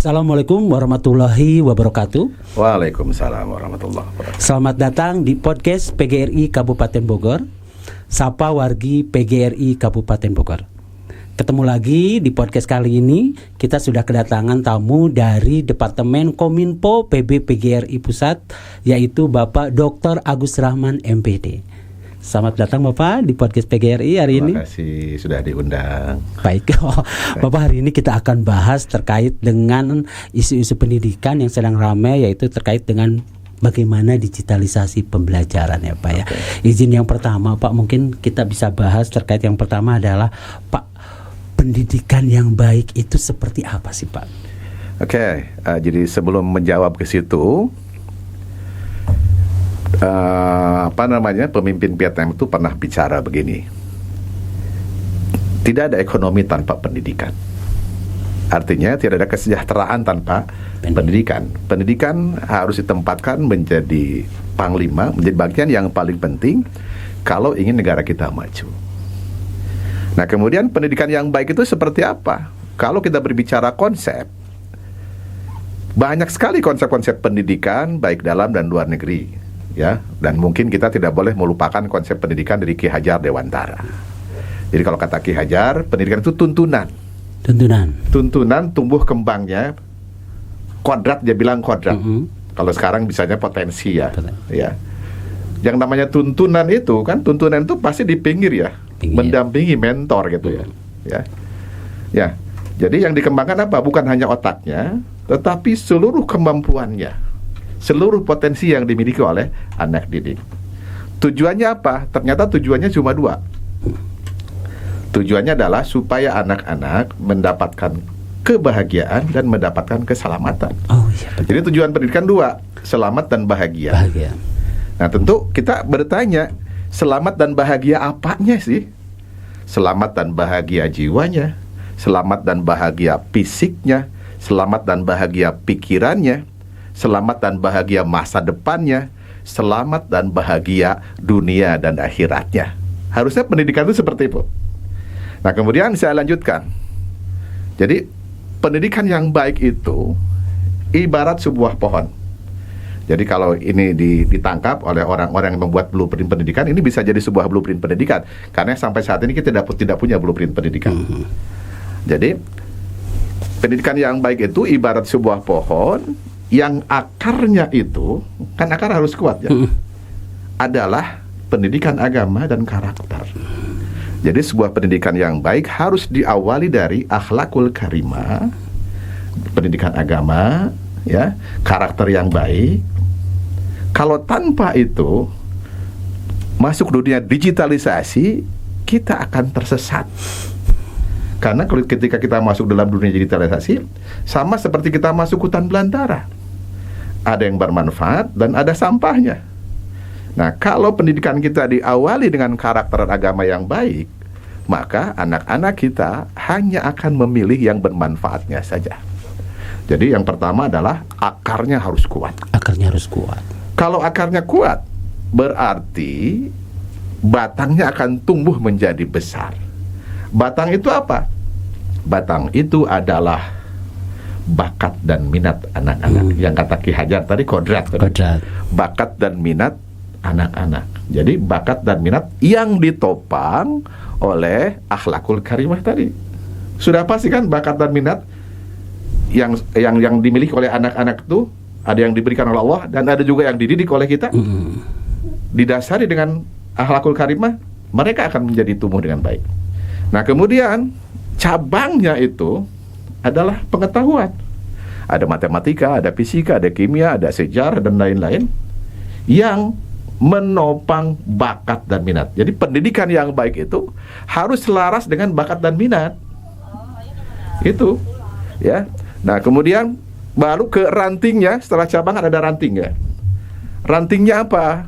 Assalamualaikum warahmatullahi wabarakatuh. Waalaikumsalam warahmatullahi wabarakatuh. Selamat datang di podcast PGRI Kabupaten Bogor. Sapa wargi PGRI Kabupaten Bogor. Ketemu lagi di podcast kali ini. Kita sudah kedatangan tamu dari Departemen Kominfo PB PGRI Pusat, yaitu Bapak Dr. Agus Rahman MPD. Selamat datang Bapak di podcast PGRI hari ini. Terima kasih sudah diundang. Baik, Bapak, hari ini kita akan bahas terkait dengan isu-isu pendidikan yang sedang ramai, yaitu terkait dengan bagaimana digitalisasi pembelajaran ya Pak ya. Izin yang pertama Pak, mungkin kita bisa bahas terkait yang pertama adalah Pak, pendidikan yang baik itu seperti apa sih Pak? Jadi sebelum menjawab ke situ, pemimpin Vietnam itu pernah bicara begini: tidak ada ekonomi tanpa pendidikan. Artinya tidak ada kesejahteraan tanpa pendidikan. Pendidikan harus ditempatkan menjadi panglima, menjadi bagian yang paling penting kalau ingin negara kita maju. Nah, kemudian pendidikan yang baik itu seperti apa? Kalau kita berbicara konsep, banyak sekali konsep-konsep pendidikan baik dalam dan luar negeri. Ya, dan mungkin kita tidak boleh melupakan konsep pendidikan dari Ki Hajar Dewantara. Jadi kalau kata Ki Hajar, pendidikan itu tuntunan tumbuh kembangnya. Kodrat, dia bilang kodrat. Kalau sekarang bisanya potensi ya. Ya. Yang namanya tuntunan itu kan, tuntunan itu pasti di pinggir ya, mendampingi mentor gitu ya. Ya. Jadi yang dikembangkan apa? Bukan hanya otaknya, tetapi seluruh kemampuannya, seluruh potensi yang dimiliki oleh anak didik. Tujuannya apa? Ternyata tujuannya cuma dua. Tujuannya adalah supaya anak-anak mendapatkan kebahagiaan dan mendapatkan keselamatan. Jadi tujuan pendidikan dua, selamat dan bahagia. Nah, tentu kita bertanya, selamat dan bahagia apanya sih? Selamat dan bahagia jiwanya, selamat dan bahagia fisiknya, selamat dan bahagia pikirannya, selamat dan bahagia masa depannya, selamat dan bahagia dunia dan akhiratnya. Harusnya pendidikan itu seperti itu. Nah, kemudian saya lanjutkan. Jadi, pendidikan yang baik itu ibarat sebuah pohon. Jadi kalau ini ditangkap oleh orang-orang yang membuat blueprint pendidikan, ini bisa jadi sebuah blueprint pendidikan. Karena sampai saat ini kita tidak punya blueprint pendidikan. Jadi, pendidikan yang baik itu ibarat sebuah pohon yang akarnya itu, kan akar harus kuat ya, adalah pendidikan agama dan karakter. Jadi sebuah pendidikan yang baik harus diawali dari akhlakul karimah, pendidikan agama, ya, karakter yang baik. Kalau tanpa itu masuk dunia digitalisasi, kita akan tersesat. Karena ketika kita masuk dalam dunia digitalisasi, sama seperti kita masuk hutan belantara. Ada yang bermanfaat dan ada sampahnya. Nah, kalau pendidikan kita diawali dengan karakter agama yang baik, maka anak-anak kita hanya akan memilih yang bermanfaatnya saja. Jadi yang pertama adalah akarnya harus kuat. Kalau akarnya kuat, berarti batangnya akan tumbuh menjadi besar. Batang itu apa? Batang itu adalah bakat dan minat anak-anak. Yang kata Ki Hajar tadi, kodrat. Bakat dan minat anak-anak. Jadi bakat dan minat yang ditopang oleh akhlakul karimah tadi. Sudah pasti kan bakat dan minat yang dimiliki oleh anak-anak itu ada yang diberikan oleh Allah dan ada juga yang dididik oleh kita. Didasari dengan akhlakul karimah, mereka akan menjadi tumbuh dengan baik. Nah, kemudian cabangnya itu adalah pengetahuan. Ada matematika, ada fisika, ada kimia, ada sejarah dan lain-lain yang menopang bakat dan minat. Jadi pendidikan yang baik itu harus selaras dengan bakat dan minat. Itu, ya. Nah, kemudian baru ke rantingnya. Setelah cabang ada ranting ya. Rantingnya apa?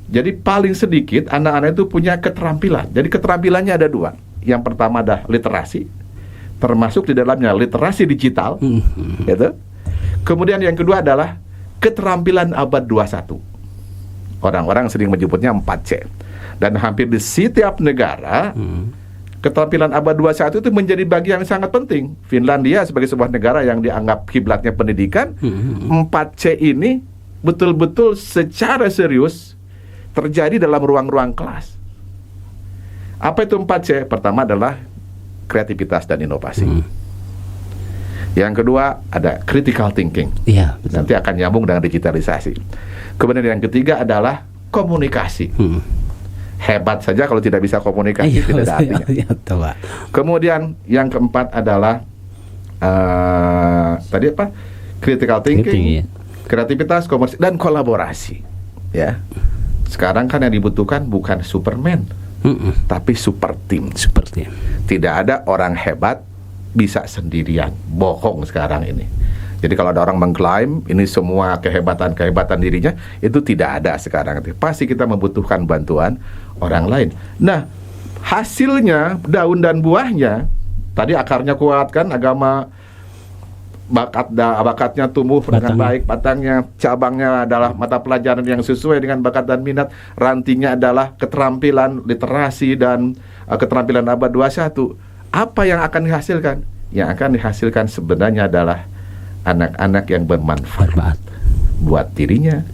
Jadi paling sedikit anak-anak itu punya keterampilan. Jadi keterampilannya ada dua. Yang pertama adalah literasi, termasuk di dalamnya literasi digital, gitu. Kemudian yang kedua adalah keterampilan abad 21. Orang-orang sering menyebutnya 4C. Dan hampir di setiap negara keterampilan abad 21 itu menjadi bagian yang sangat penting. Finlandia sebagai sebuah negara yang dianggap kiblatnya pendidikan, 4C ini betul-betul secara serius terjadi dalam ruang-ruang kelas. Apa itu 4C? Pertama adalah kreativitas dan inovasi. Yang kedua ada critical thinking. Iya, betul. Nanti akan nyambung dengan digitalisasi. Kemudian yang ketiga adalah komunikasi. Hebat saja kalau tidak bisa komunikasi, tidak ada artinya. Kemudian yang keempat adalah tadi apa? Critical thinking, kreativitas, komunikasi, dan kolaborasi. Ya. Sekarang kan yang dibutuhkan bukan Superman, tapi super team. Tidak ada orang hebat bisa sendirian. Bohong sekarang ini. Jadi kalau ada orang mengklaim ini semua kehebatan dirinya, itu tidak ada sekarang. Pasti kita membutuhkan bantuan orang lain. Nah, hasilnya, daun dan buahnya, tadi akarnya kuat kan, agama, bakatnya tumbuh dengan baik, batangnya, cabangnya adalah mata pelajaran yang sesuai dengan bakat dan minat, rantingnya adalah keterampilan literasi dan keterampilan abad 21. Apa yang akan dihasilkan? Yang akan dihasilkan sebenarnya adalah anak-anak yang bermanfaat buat dirinya,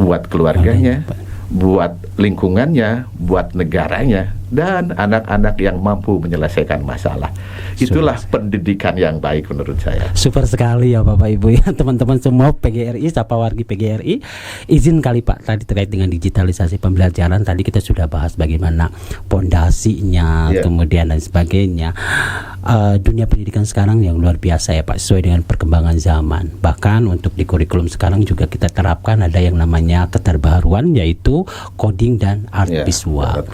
buat keluarganya, buat lingkungannya, buat negaranya, dan anak-anak yang mampu menyelesaikan masalah. Itulah pendidikan yang baik menurut saya. Super sekali ya Bapak Ibu ya, teman-teman semua PGRI, Sapa Wargi PGRI. Izin kali Pak, tadi terkait dengan digitalisasi pembelajaran, tadi kita sudah bahas bagaimana pondasinya, kemudian dan sebagainya. Dunia pendidikan sekarang yang luar biasa ya Pak, sesuai dengan perkembangan zaman. Bahkan untuk di kurikulum sekarang juga kita terapkan ada yang namanya keterbaruan, yaitu coding dan art visual.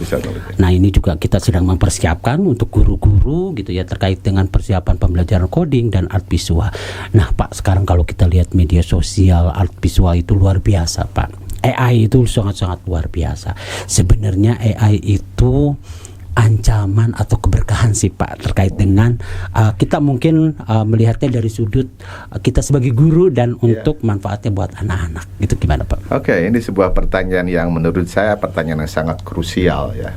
Nah, ini juga kita sedang mempersiapkan untuk guru-guru gitu ya, terkait dengan persiapan pembelajaran coding dan art visual. Nah Pak, sekarang kalau kita lihat media sosial, art visual itu luar biasa Pak. AI itu sangat-sangat luar biasa. Sebenarnya AI itu ancaman atau keberkahan sih Pak, terkait dengan kita mungkin melihatnya dari sudut kita sebagai guru dan untuk manfaatnya buat anak-anak. Itu gimana Pak? Oke, ini sebuah pertanyaan yang menurut saya pertanyaan yang sangat krusial ya.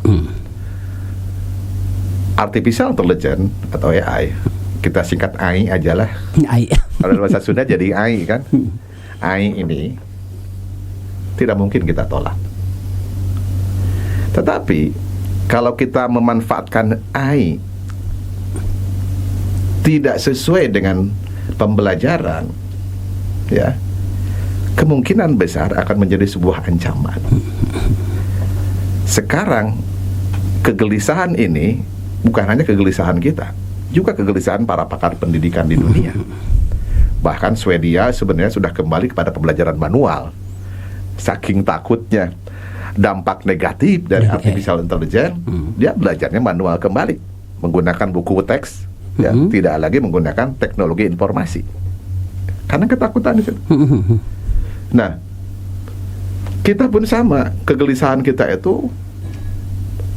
Artificial Intelligence atau AI, kita singkat AI aja lah. AI. Kalau bahasa Sunda jadi AI kan. AI ini tidak mungkin kita tolak. Tetapi kalau kita memanfaatkan AI tidak sesuai dengan pembelajaran, ya, kemungkinan besar akan menjadi sebuah ancaman. Sekarang kegelisahan ini bukan hanya kegelisahan kita, juga kegelisahan para pakar pendidikan di dunia. Bahkan Swedia sebenarnya sudah kembali kepada pembelajaran manual. Saking takutnya dampak negatif dari artificial intelligence, dia belajarnya manual kembali, menggunakan buku teks, ya, tidak lagi menggunakan teknologi informasi, karena ketakutan itu. Nah, kita pun sama, kegelisahan kita itu,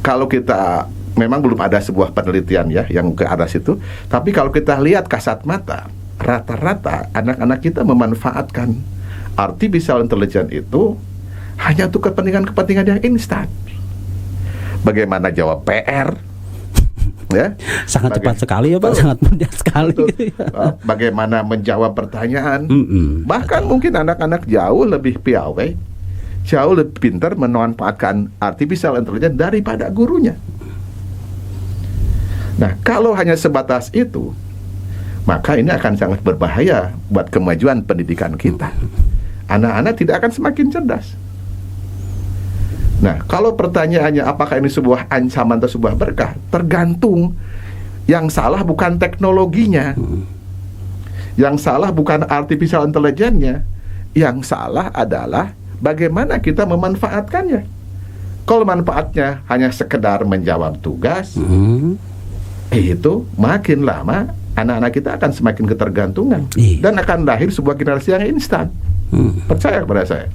kalau kita memang belum ada sebuah penelitian ya yang ke arah situ, tapi kalau kita lihat kasat mata, rata-rata anak-anak kita memanfaatkan artificial intelligence itu hanya untuk kepentingan-kepentingan yang instan. Bagaimana jawab PR, ya, sangat cepat sekali ya Pak, sangat mudah sekali. Bagaimana menjawab pertanyaan, bahkan mungkin anak-anak jauh lebih piawai, jauh lebih pintar memanfaatkan artificial intelligence daripada gurunya. Nah, kalau hanya sebatas itu, maka ini akan sangat berbahaya buat kemajuan pendidikan kita. Anak-anak tidak akan semakin cerdas. Nah, kalau pertanyaannya apakah ini sebuah ancaman atau sebuah berkah, tergantung. Yang salah bukan teknologinya, yang salah bukan artificial intelligence-nya, yang salah adalah bagaimana kita memanfaatkannya. Kalau manfaatnya hanya sekedar menjawab tugas, itu makin lama anak-anak kita akan semakin ketergantungan dan akan lahir sebuah generasi yang instan. Percaya kepada saya.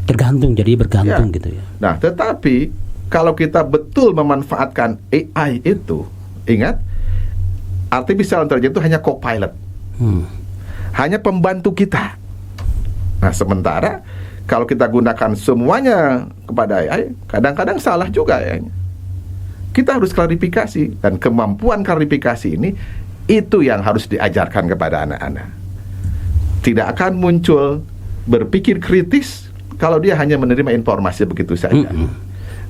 Tergantung, jadi bergantung gitu ya. Nah, tetapi kalau kita betul memanfaatkan AI itu, ingat, artificial intelligence itu hanya co-pilot, hanya pembantu kita. Nah, sementara kalau kita gunakan semuanya kepada AI, kadang-kadang salah juga ya. Kita harus klarifikasi, dan kemampuan klarifikasi ini itu yang harus diajarkan kepada anak-anak. Tidak akan muncul berpikir kritis kalau dia hanya menerima informasi begitu saja.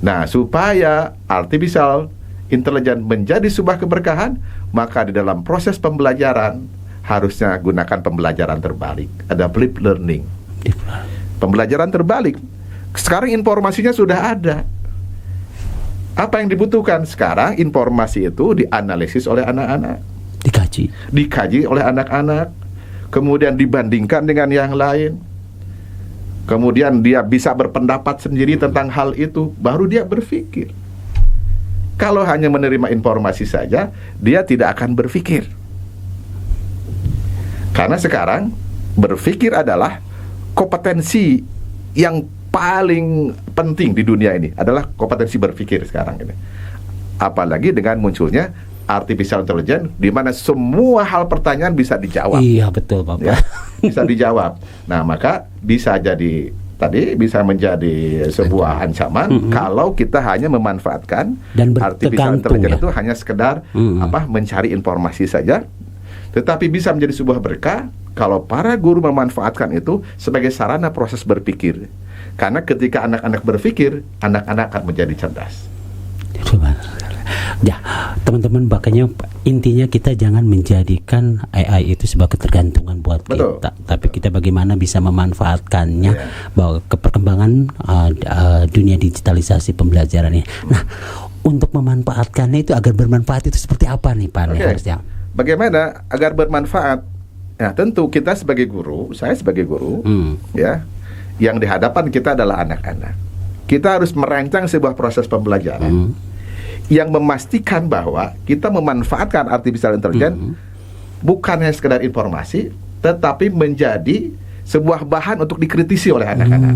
Nah, supaya artificial intelligence menjadi sebuah keberkahan, maka di dalam proses pembelajaran harusnya gunakan pembelajaran terbalik. Ada flip learning. Pembelajaran terbalik. Sekarang informasinya sudah ada. Apa yang dibutuhkan sekarang? Informasi itu dianalisis oleh anak-anak, dikaji oleh anak-anak, kemudian dibandingkan dengan yang lain, kemudian dia bisa berpendapat sendiri tentang hal itu, baru dia berpikir. Kalau hanya menerima informasi saja, dia tidak akan berpikir. Karena sekarang berpikir adalah kompetensi yang paling penting di dunia ini, adalah kompetensi berpikir sekarang ini. Apalagi dengan munculnya artificial intelligence, di mana semua hal pertanyaan bisa dijawab. Iya, betul, Bapak. Ya, bisa dijawab. Nah, maka bisa bisa menjadi sebuah ancaman kalau kita hanya memanfaatkan dan artificial intelligence itu hanya sekedar mencari informasi saja. Tetapi bisa menjadi sebuah berkah kalau para guru memanfaatkan itu sebagai sarana proses berpikir. Karena ketika anak-anak berpikir, anak-anak akan menjadi cerdas. Ya, teman-teman, makanya intinya kita jangan menjadikan AI itu sebagai ketergantungan buat kita, tapi kita bagaimana bisa memanfaatkannya bahwa ke perkembangan dunia digitalisasi pembelajaran ini. Nah, untuk memanfaatkannya itu agar bermanfaat itu seperti apa nih, Pak? Harusnya bagaimana agar bermanfaat? Nah, tentu kita sebagai guru, saya sebagai guru, ya, yang di hadapan kita adalah anak-anak. Kita harus merancang sebuah proses pembelajaran yang memastikan bahwa kita memanfaatkan artificial intelligence bukan hanya sekedar informasi, tetapi menjadi sebuah bahan untuk dikritisi oleh anak-anak.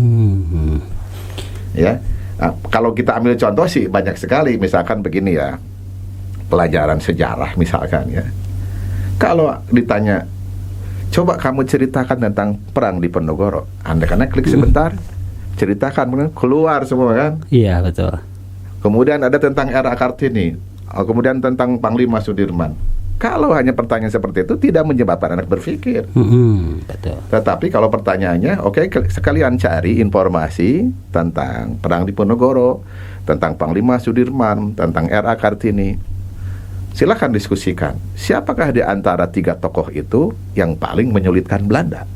Ya, nah, kalau kita ambil contoh sih banyak sekali. Misalkan begini ya, pelajaran sejarah misalkan ya. Kalau ditanya, coba kamu ceritakan tentang perang di Ponorogo, anak-anak klik sebentar, ceritakan, keluar semua kan? Iya, betul. Kemudian ada tentang era Kartini, kemudian tentang Panglima Sudirman. Kalau hanya pertanyaan seperti itu tidak menyebabkan anak berpikir. Betul. Tetapi kalau pertanyaannya, oke, sekalian cari informasi tentang perang di Ponorogo, tentang Panglima Sudirman, tentang era Kartini. Silakan diskusikan. Siapakah di antara 3 tokoh itu yang paling menyulitkan Belanda?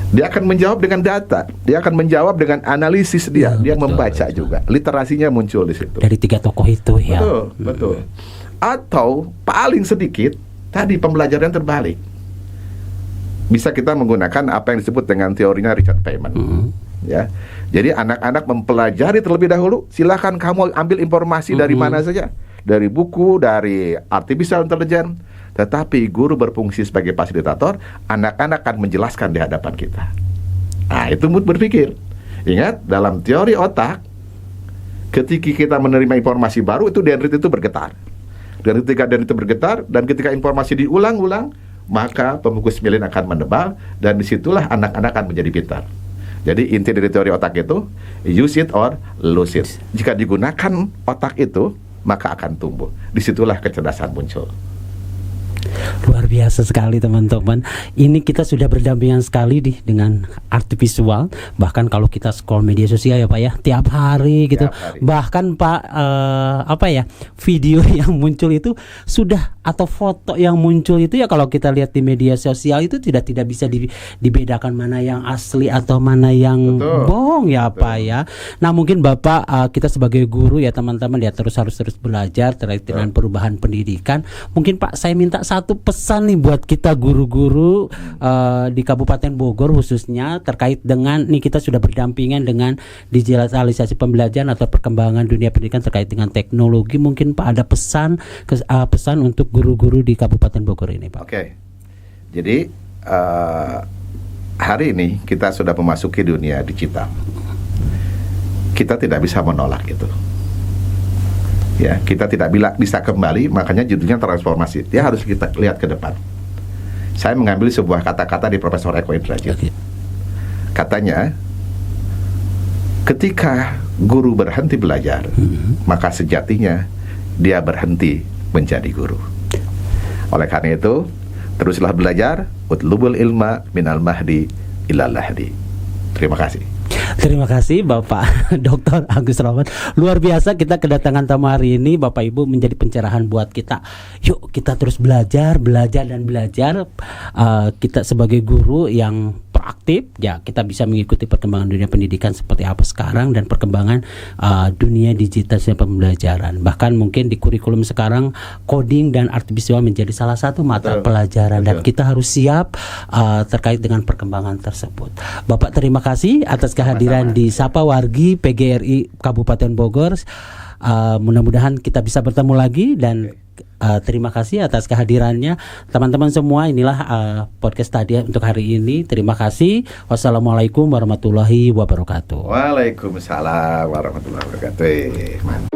Dia akan menjawab dengan data, dia akan menjawab dengan analisis dia, dia betul, membaca betul. Juga. Literasinya muncul di situ. Dari 3 tokoh itu ya. Betul. Atau paling sedikit tadi pembelajaran terbalik. Bisa kita menggunakan apa yang disebut dengan teorinya Richard Feynman. Ya. Jadi anak-anak mempelajari terlebih dahulu, silakan kamu ambil informasi dari mana saja. Dari buku, dari artificial intelligence, tetapi guru berfungsi sebagai fasilitator, anak-anak akan menjelaskan di hadapan kita. Nah, itu mood berpikir. Ingat, dalam teori otak, ketika kita menerima informasi baru, itu dendrit itu bergetar. Dan ketika dendrit itu bergetar, dan ketika informasi diulang-ulang, maka pembungkus mielin akan menebal, dan disitulah anak-anak akan menjadi pintar. Jadi inti dari teori otak itu, use it or lose it. Jika digunakan otak itu, maka akan tumbuh. Disitulah kecerdasan muncul. Luar biasa sekali teman-teman. Ini kita sudah berdampingan sekali dengan artificial. Bahkan kalau kita scroll media sosial ya Pak ya, tiap hari gitu. Bahkan Pak video yang muncul itu sudah, atau foto yang muncul itu ya, kalau kita lihat di media sosial itu tidak bisa dibedakan mana yang asli atau mana yang bohong ya Pak ya. Nah mungkin Bapak, kita sebagai guru ya teman-teman ya, harus terus belajar terkait dengan perubahan pendidikan. Mungkin Pak, saya minta satu pesan nih buat kita guru-guru di Kabupaten Bogor khususnya terkait dengan nih, kita sudah berdampingan dengan digitalisasi pembelajaran atau perkembangan dunia pendidikan terkait dengan teknologi. Mungkin Pak ada pesan untuk guru-guru di Kabupaten Bogor ini Pak. Oke. Jadi hari ini kita sudah memasuki dunia digital. Kita tidak bisa menolak itu. Ya, kita tidak bisa kembali, makanya judulnya transformasi. Dia harus kita lihat ke depan. Saya mengambil sebuah kata-kata di Profesor Eko Indrajit. Katanya, ketika guru berhenti belajar, maka sejatinya dia berhenti menjadi guru. Oleh karena itu, teruslah belajar, utlubul ilma minal mahdi ilal lahdi. Terima kasih. Terima kasih Bapak Dr. Agus Rahmat. Luar biasa kita kedatangan tamu hari ini. Bapak Ibu menjadi pencerahan buat kita. Yuk kita terus belajar dan belajar. Kita sebagai guru yang proaktif, ya kita bisa mengikuti perkembangan dunia pendidikan seperti apa sekarang dan perkembangan dunia digital dan pembelajaran. Bahkan mungkin di kurikulum sekarang coding dan artifisial menjadi salah satu mata pelajaran dan kita harus siap terkait dengan perkembangan tersebut. Bapak terima kasih atas kehadiran di Sapa Wargi PGRI Kabupaten Bogor. Mudah-mudahan kita bisa bertemu lagi dan terima kasih atas kehadirannya. Teman-teman semua, inilah podcast tadi untuk hari ini. Terima kasih. Wassalamualaikum warahmatullahi wabarakatuh. Waalaikumsalam warahmatullahi wabarakatuh. Mantap.